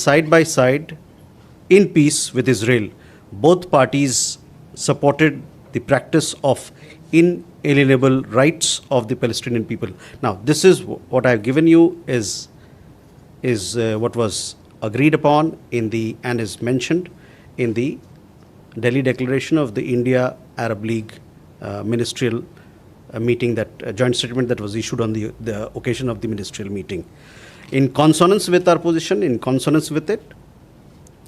side by side in peace with Israel. Both parties supported the practice of inalienable rights of the Palestinian people. Now, this is what I've given you is what was agreed upon in the and is mentioned in the Delhi Declaration of the India Arab League ministerial meeting, that joint statement that was issued on the occasion of the ministerial meeting. In consonance with our position, in consonance with it,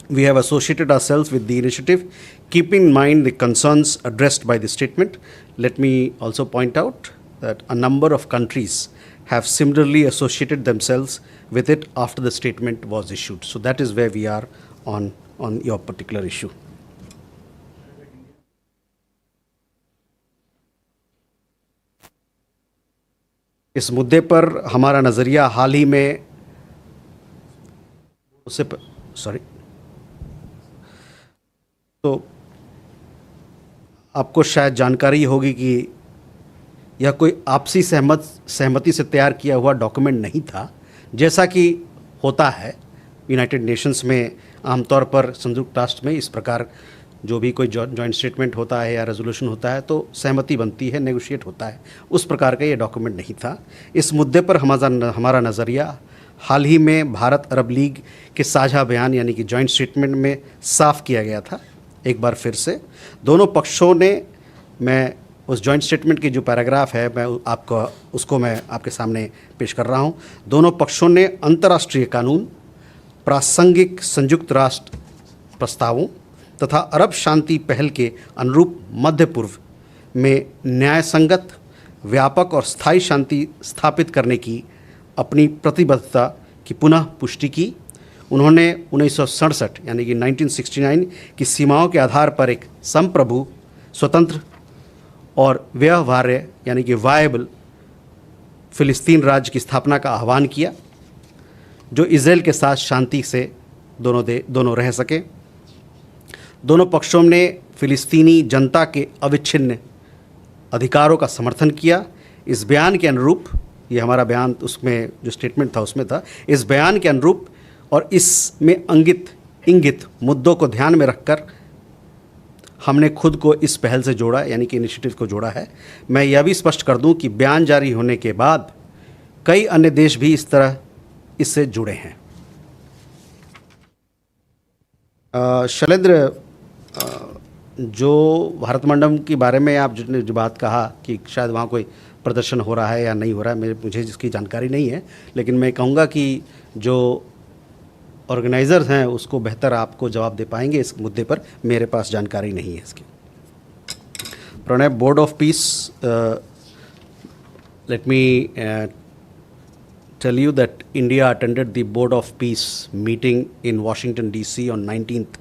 we have associated ourselves with the initiative, keeping in mind the concerns addressed by the statement. Let me also point out that a number of countries have similarly associated themselves with it after the statement was issued. So that is where we are on your particular issue. इस मुद्दे पर हमारा नज़रिया हाल ही में तो आपको शायद जानकारी होगी कि यह कोई आपसी सहमति से तैयार किया हुआ डॉक्यूमेंट नहीं था, जैसा कि होता है यूनाइटेड नेशंस में आमतौर पर, संयुक्त राष्ट्र में इस प्रकार जो भी कोई जॉइंट स्टेटमेंट होता है या रेजोल्यूशन होता है तो सहमति बनती है, नेगोशिएट होता है। उस प्रकार का ये डॉक्यूमेंट नहीं था। इस मुद्दे पर हमारा नज़रिया हाल ही में भारत अरब लीग के साझा बयान यानी कि जॉइंट स्टेटमेंट में साफ किया गया था। एक बार फिर से दोनों पक्षों ने, मैं उस जॉइंट स्टेटमेंट की जो पैराग्राफ है मैं उसको मैं आपके सामने पेश कर रहा हूँ। दोनों पक्षों ने अंतर्राष्ट्रीय कानून, प्रासंगिक संयुक्त राष्ट्र प्रस्तावों तथा अरब शांति पहल के अनुरूप मध्य पूर्व में न्यायसंगत, व्यापक और स्थायी शांति स्थापित करने की अपनी प्रतिबद्धता की पुनः पुष्टि की। उन्होंने 1967 यानी कि 1969 की सीमाओं के आधार पर एक संप्रभु, स्वतंत्र और व्यवहार्य यानी कि वायबल फ़िलिस्तीन राज्य की स्थापना का आह्वान किया, जो इज़राइल के साथ शांति से दोनों रह सके। दोनों पक्षों ने फ़िलिस्तीनी जनता के अविच्छिन्न अधिकारों का समर्थन किया। इस बयान के अनुरूप, ये हमारा बयान उसमें जो स्टेटमेंट था उसमें था, इस बयान के अनुरूप और इसमें इंगित मुद्दों को ध्यान में रखकर हमने खुद को इस पहल से जोड़ा यानी कि इनिशिएटिव को जोड़ा है। मैं यह भी स्पष्ट कर दूं कि बयान जारी होने के बाद कई अन्य देश भी इससे जुड़े हैं। शैलेंद्र, जो भारत मंडपम के बारे में आप जो बात कहा कि शायद वहाँ कोई प्रदर्शन हो रहा है या नहीं हो रहा है, मुझे जिसकी जानकारी नहीं है, लेकिन मैं कहूँगा कि जो ऑर्गेनाइजर्स हैं उसको बेहतर आपको जवाब दे पाएंगे इस मुद्दे पर। मेरे पास जानकारी नहीं है इसकी। Pranay, board of peace, let me tell you that India attended the Board of Peace meeting in Washington DC on 19th,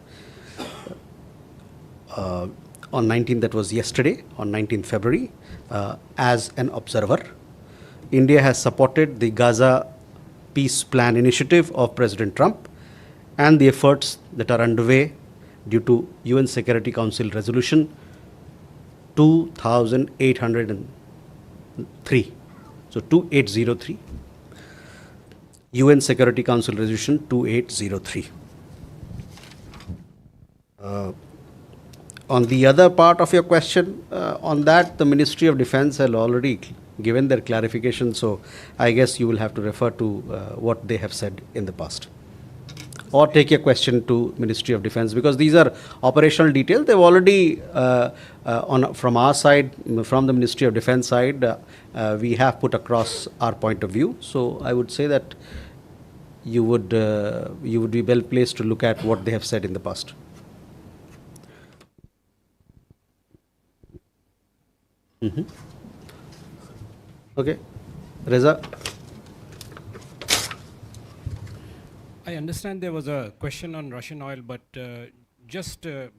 that was yesterday, on 19th February, as an observer. India has supported the Gaza Peace Plan initiative of President Trump and the efforts that are underway due to UN Security Council Resolution 2803. So 2803. UN Security Council Resolution 2803. On the other part of your question, on that the Ministry of Defense has already given their clarification, so I guess you will have to refer to what they have said in the past, or take your question to Ministry of Defense, because these are operational details. They've already from our side, from the Ministry of Defense side, we have put across our point of view. So I would say that you would be well placed to look at what they have said in the past. Okay, Reza. I understand there was a question on Russian oil, but just at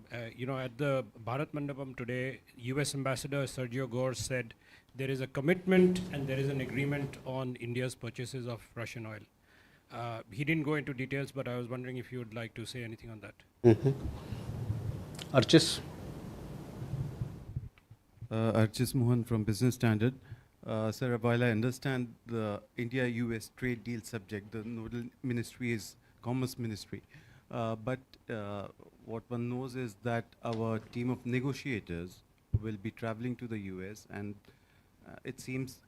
the Bharat Mandapam today, U.S. Ambassador Sergio Gore said there is a commitment and there is an agreement on India's purchases of Russian oil. He didn't go into details, but I was wondering if you would like to say anything on that. Archis. Archis Mohan from Business Standard. Sir, while I understand the India-US trade deal subject, the nodal ministry is Commerce Ministry. But what one knows is that our team of negotiators will be traveling to the US, and it seems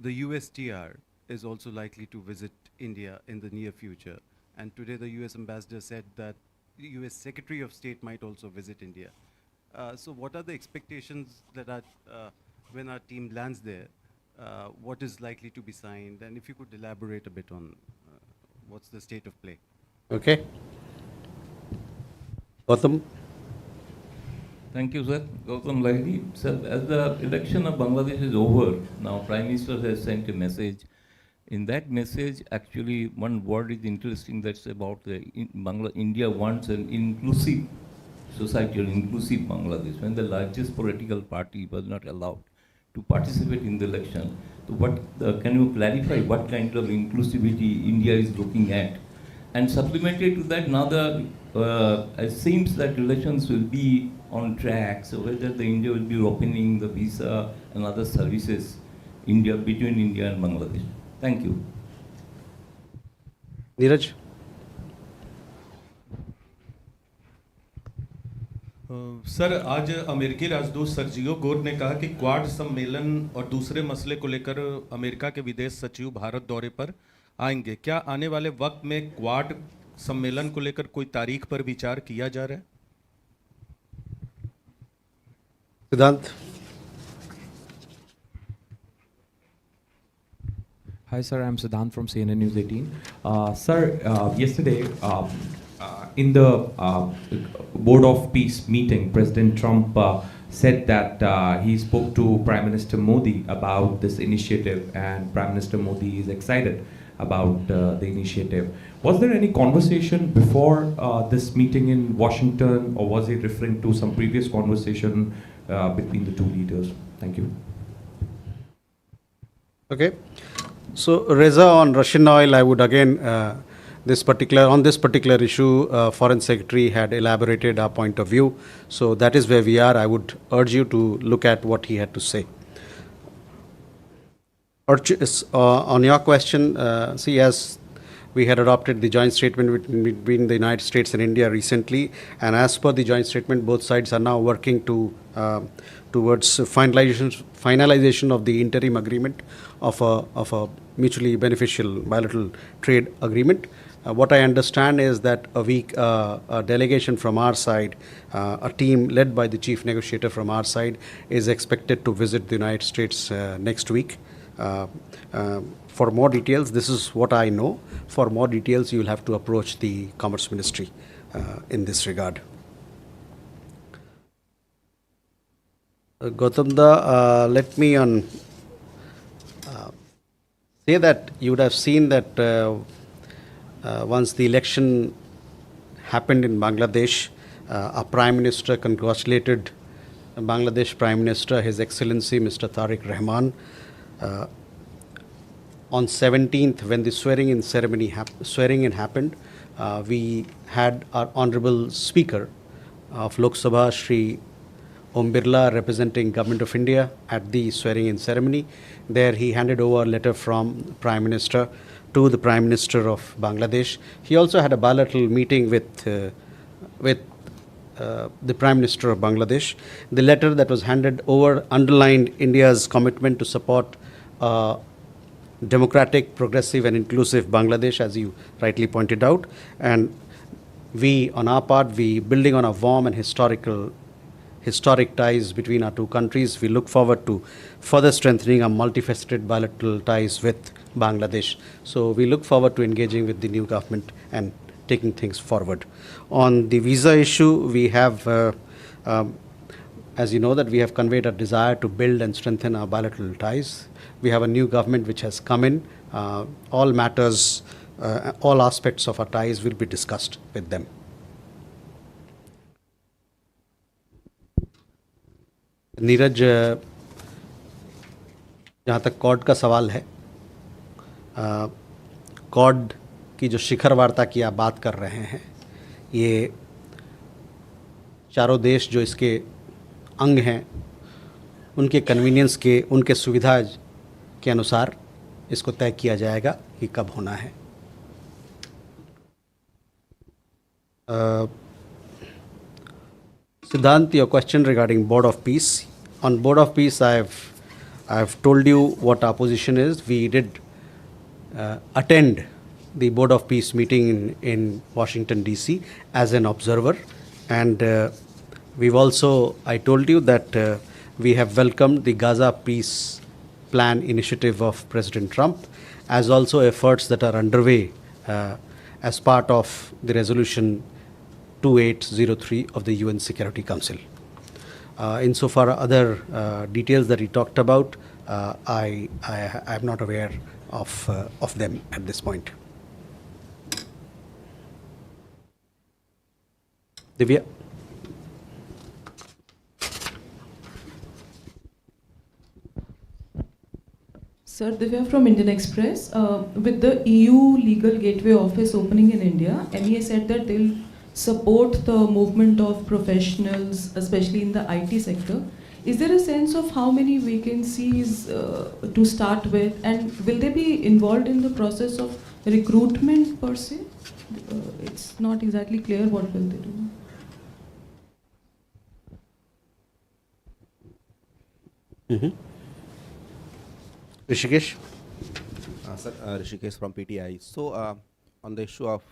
the USTR is also likely to visit India in the near future. And today the US ambassador said that the US Secretary of State might also visit India. So what are the expectations that are, when our team lands there, what is likely to be signed? And if you could elaborate a bit on what's the state of play? Okay. Gautam? Thank you, sir. Gautam Lahiri. Sir, as the election of Bangladesh is over, now Prime Minister has sent a message. In that message, actually, one word is interesting, that's about India wants an inclusive society or inclusive Bangladesh. When the largest political party was not allowed to participate in the election, so what can you clarify what kind of inclusivity India is looking at? And supplementary to that, now it seems that relations will be on track. So whether the India will be opening the visa and other services between India and Bangladesh. Thank you. Neeraj? Sir, आज अमेरिकी राजदूत Sergio Gor ने कहा कि quad सम्मेलन और दूसरे मसले को लेकर अमेरिका के विदेश सचिव भारत दौरे पर आएंगे। क्या आने वाले वक्त में क्वाड सम्मेलन को लेकर कोई तारीख पर विचार किया जा रहा है? Siddhant? Hi, sir. I'm Siddhant from CNN News 18. Sir, yesterday in the Board of Peace meeting, President Trump said that he spoke to Prime Minister Modi about this initiative, and Prime Minister Modi is excited about the initiative. Was there any conversation before this meeting in Washington, or was he referring to some previous conversation between the two leaders? Thank you. Okay. So, Reza, on Russian oil, I would again, on this particular issue, Foreign Secretary had elaborated our point of view. So that is where we are. I would urge you to look at what he had to say. On your question, see, as we had adopted the joint statement between the United States and India recently, and as per the joint statement, both sides are now working towards finalization of the interim agreement of a mutually beneficial bilateral trade agreement. What I understand is that a delegation from our side, a team led by the chief negotiator from our side, is expected to visit the United States next week. For more details, this is what I know. For more details, you will have to approach the Commerce Ministry in this regard. Gautamda, let me say that you would have seen that once the election happened in Bangladesh, our Prime Minister congratulated Bangladesh Prime Minister, His Excellency Mr. Tariq Rahman. On 17th, when the swearing in happened, we had our Honorable Speaker of Lok Sabha, Shri Om Birla, representing Government of India at the swearing-in ceremony. There he handed over a letter from Prime Minister to the Prime Minister of Bangladesh. He also had a bilateral meeting with the Prime Minister of Bangladesh. The letter that was handed over underlined India's commitment to support democratic, progressive and inclusive Bangladesh, as you rightly pointed out. And we, on our part, building on a warm and historic ties between our two countries, we look forward to further strengthening our multifaceted bilateral ties with Bangladesh. So we look forward to engaging with the new government and taking things forward. On the visa issue, we have, as you know, that we have conveyed a desire to build and strengthen our bilateral ties. We have a new government which has come in. All matters, all aspects of our ties will be discussed with them. Neeraj, जहाँ तक code का सवाल है, code की जो शिखर वार्ता की आप बात कर रहे हैं, ये चारों देश जो इसके अंग हैं, उनके कन्वीनियंस के, उनके सुविधा के अनुसार इसको तय किया जाएगा कि कब होना है. Siddhant, your question regarding Board of Peace. On Board of Peace, I've told you what our position is. We did attend the Board of Peace meeting in Washington, D.C. as an observer. And I told you that we have welcomed the Gaza Peace Plan initiative of President Trump, as also efforts that are underway as part of the resolution 2803 of the UN Security Council. Insofar other details that he talked about, I am not aware of them at this point. Divya? Sir, Divya from Indian Express. With the EU Legal Gateway Office opening in India, MEA said that they'll support the movement of professionals, especially in the IT sector. Is there a sense of how many vacancies to start with, and will they be involved in the process of recruitment per se? It's not exactly clear what will they do. Mm-hmm. Rishikesh? Sir, Rishikesh from PTI. So, on the issue of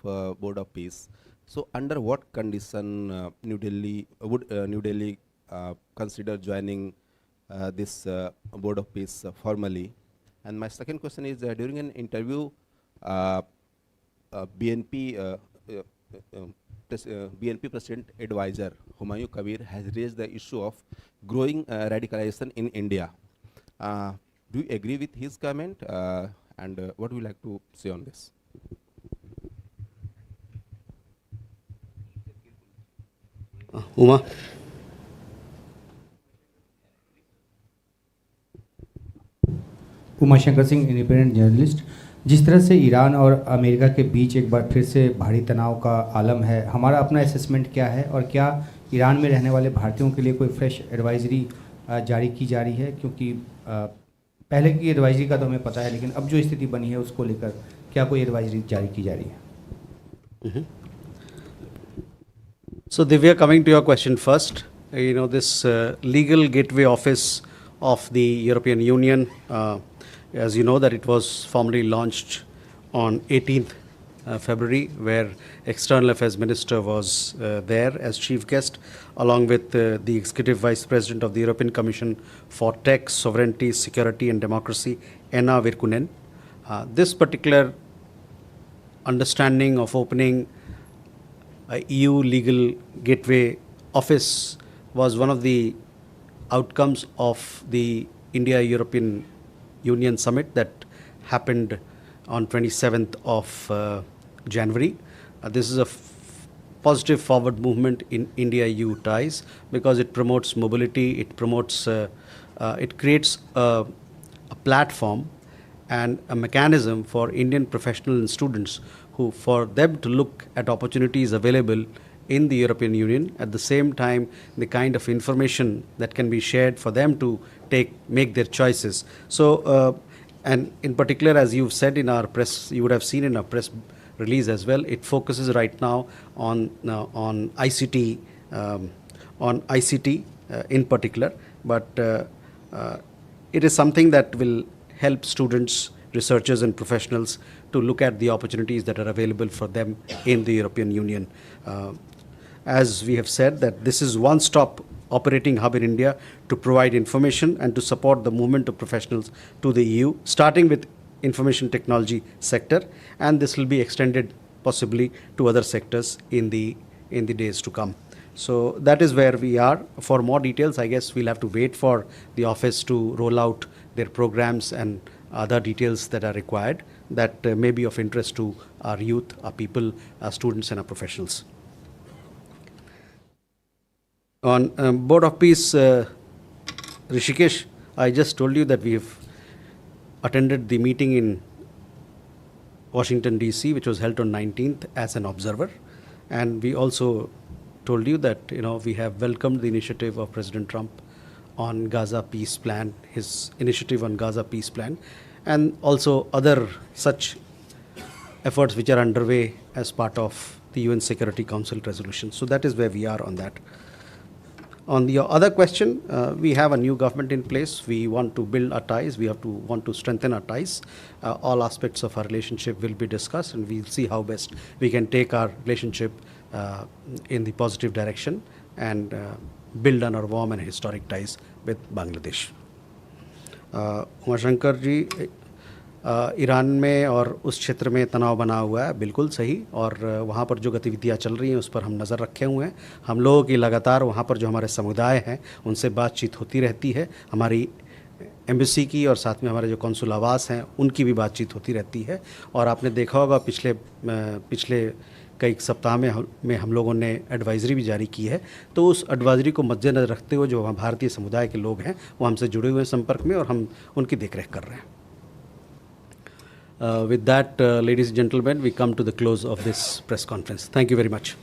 Board of Peace, so under what condition New Delhi would consider joining this Board of Peace formally? And my second question is, during an interview, BNP President Advisor Humayun Kabir has raised the issue of growing radicalization in India. Do you agree with his comment, and what would you like to say on this? Uma? Uma Shankar Singh, independent journalist. जिस तरह से Iran और America के बीच एक बार फिर से भारी तनाव का आलम है, हमारा अपना असेसमेंट क्या है, और क्या ईरान में रहने वाले भारतीयों के लिए कोई फ्रेश एडवाइजरी जारी की जा रही है? क्योंकि पहले की एडवाइजरी का तो हमें पता है, लेकिन अब जो स्थिति बनी है उसको लेकर क्या कोई एडवाइजरी जारी की जा रही है? So Divya, coming to your question first, this legal gateway office of the European Union, as you know that it was formally launched on 18th February, where External Affairs Minister was there as chief guest, along with the Executive Vice President of the European Commission for Tech, Sovereignty, Security and Democracy, Enna Virkkunen. This particular understanding of opening EU legal gateway office was one of the outcomes of the India-European Union summit that happened on 27th of January. This is a positive forward movement in India-EU ties because it promotes mobility, it promotes, it creates a platform and a mechanism for Indian professionals and students for them to look at opportunities available in the European Union, at the same time the kind of information that can be shared for them to make their choices. So, and in particular, as you've said in our press, you would have seen in our press release as well, it focuses right now on ICT, in particular, but it is something that will help students, researchers and professionals to look at the opportunities that are available for them in the European Union. As we have said, that this is one-stop operating hub in India to provide information and to support the movement of professionals to the EU, starting with information technology sector, and this will be extended possibly to other sectors in the days to come. So that is where we are. For more details, I guess we'll have to wait for the office to roll out their programs and other details that are required that may be of interest to our youth, our people, our students and our professionals. On Board of Peace, Rishikesh, I just told you that we have attended the meeting in Washington, D.C., which was held on 19th as an observer. And we also told you that, we have welcomed the initiative of President Trump on Gaza Peace Plan, his initiative on Gaza Peace Plan, and also other such efforts which are underway as part of the UN Security Council resolution. So that is where we are on that. On your other question, we have a new government in place. We want to build our ties. We want to strengthen our ties. All aspects of our relationship will be discussed, and we'll see how best we can take our relationship in the positive direction and build on our warm and historic ties with Bangladesh. Umashankar ji, Iran में और उस क्षेत्र में तनाव बना हुआ है, बिल्कुल सही, और वहाँ पर जो गतिविधियाँ चल रही हैं उस पर हम नज़र रखे हुए हैं. हम लोगों की लगातार वहाँ पर जो हमारे समुदाय हैं उनसे बातचीत होती रहती है. हमारी एम्बेसी की और साथ में हमारे जो कौंसुल आवास हैं उनकी भी बातचीत होती रहती है. और आपने देखा होगा पिछले कई सप्ताह में हम लोगों ने एडवाइजरी भी जारी की है. तो उस एडवाइजरी को मद्देनज़र रखते हुए जो भारतीय समुदाय के लोग हैं वो हमसे जुड़े हुए हैं संपर्क में, और हम उनकी देखरेख कर रहे हैं. With that, ladies and gentlemen, we come to the close of this press conference. Thank you very much.